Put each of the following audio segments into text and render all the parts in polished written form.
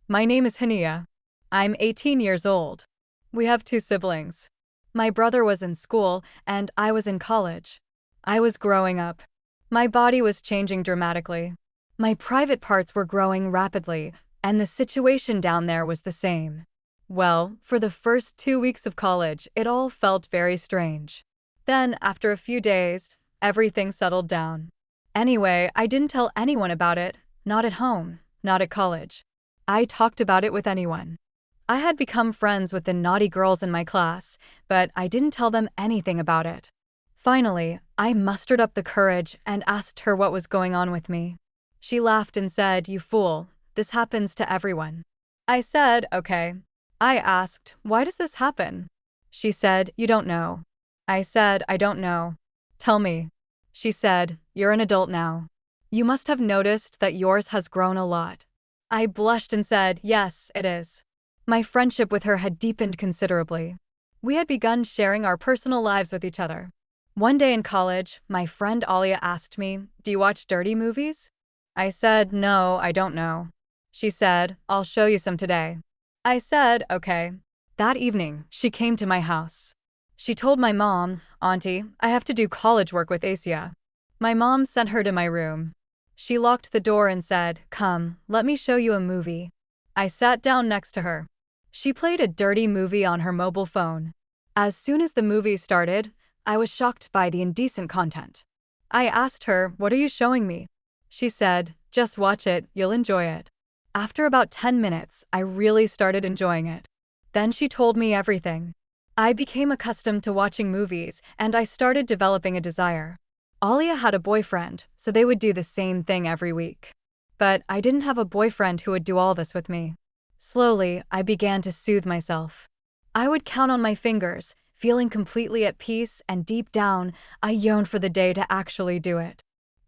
My name is Hania. I'm 18 years old. We have two siblings. My brother was in school, and I was in college. I was growing up. My body was changing dramatically. My private parts were growing rapidly, and the situation down there was the same. Well, for the first 2 weeks of college, it all felt very strange. Then, after a few days, everything settled down. Anyway, I didn't tell anyone about it, not at home, not at college. I talked about it with anyone. I had become friends with the naughty girls in my class, but I didn't tell them anything about it. Finally, I mustered up the courage and asked her what was going on with me. She laughed and said, "You fool, this happens to everyone." I said, "Okay." I asked, "Why does this happen?" She said, "You don't know." I said, "I don't know." "Tell me." She said, "You're an adult now. You must have noticed that yours has grown a lot." I blushed and said, "Yes, it is." My friendship with her had deepened considerably. We had begun sharing our personal lives with each other. One day in college, my friend Alia asked me, "Do you watch dirty movies?" I said, "No, I don't know." She said, "I'll show you some today." I said, "Okay." That evening, she came to my house. She told my mom, "Auntie, I have to do college work with Asia." My mom sent her to my room. She locked the door and said, "Come, let me show you a movie." I sat down next to her. She played a dirty movie on her mobile phone. As soon as the movie started, I was shocked by the indecent content. I asked her, "What are you showing me?" She said, "Just watch it, you'll enjoy it." After about 10 minutes, I really started enjoying it. Then she told me everything. I became accustomed to watching movies, and I started developing a desire. Alia had a boyfriend, so they would do the same thing every week. But I didn't have a boyfriend who would do all this with me. Slowly, I began to soothe myself. I would count on my fingers, feeling completely at peace, and deep down, I yearned for the day to actually do it.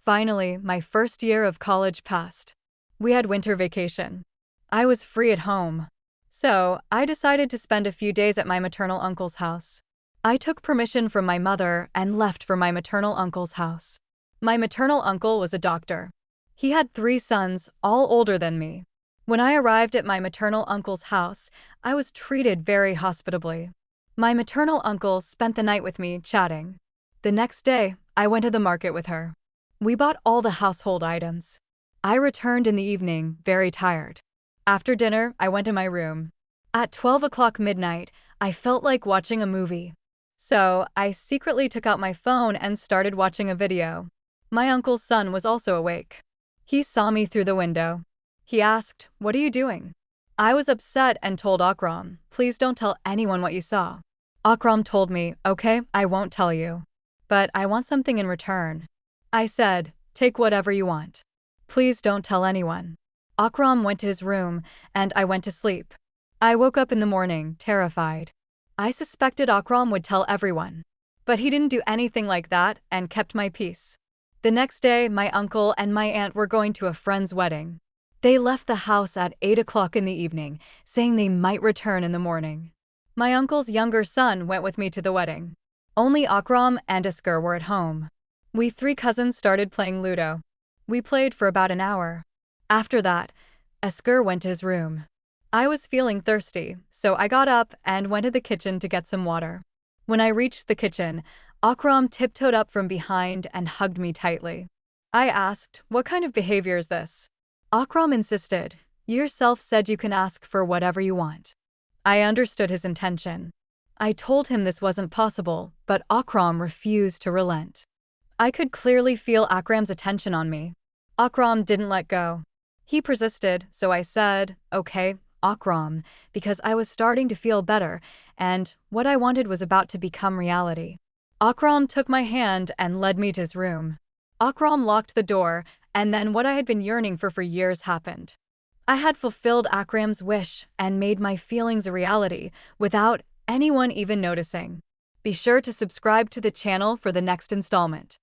Finally, my first year of college passed. We had winter vacation. I was free at home. So, I decided to spend a few days at my maternal uncle's house. I took permission from my mother and left for my maternal uncle's house. My maternal uncle was a doctor. He had 3 sons, all older than me. When I arrived at my maternal uncle's house, I was treated very hospitably. My maternal uncle spent the night with me, chatting. The next day, I went to the market with her. We bought all the household items. I returned in the evening, very tired. After dinner, I went to my room. At 12 o'clock midnight, I felt like watching a movie. So, I secretly took out my phone and started watching a video. My uncle's son was also awake. He saw me through the window. He asked, "What are you doing?" I was upset and told Akram, "Please don't tell anyone what you saw." Akram told me, "Okay, I won't tell you. But I want something in return." I said, "Take whatever you want. Please don't tell anyone." Akram went to his room, and I went to sleep. I woke up in the morning, terrified. I suspected Akram would tell everyone. But he didn't do anything like that and kept my peace. The next day, my uncle and my aunt were going to a friend's wedding. They left the house at 8 o'clock in the evening, saying they might return in the morning. My uncle's younger son went with me to the wedding. Only Akram and Asker were at home. We 3 cousins started playing Ludo. We played for about an hour. After that, Asker went to his room. I was feeling thirsty, so I got up and went to the kitchen to get some water. When I reached the kitchen, Akram tiptoed up from behind and hugged me tightly. I asked, "What kind of behavior is this?" Akram insisted, "You yourself said you can ask for whatever you want." I understood his intention. I told him this wasn't possible, but Akram refused to relent. I could clearly feel Akram's attention on me. Akram didn't let go. He persisted, so I said, "Okay, Akram," because I was starting to feel better, and what I wanted was about to become reality. Akram took my hand and led me to his room. Akram locked the door, and then what I had been yearning for years happened. I had fulfilled Akram's wish and made my feelings a reality without anyone even noticing. Be sure to subscribe to the channel for the next installment.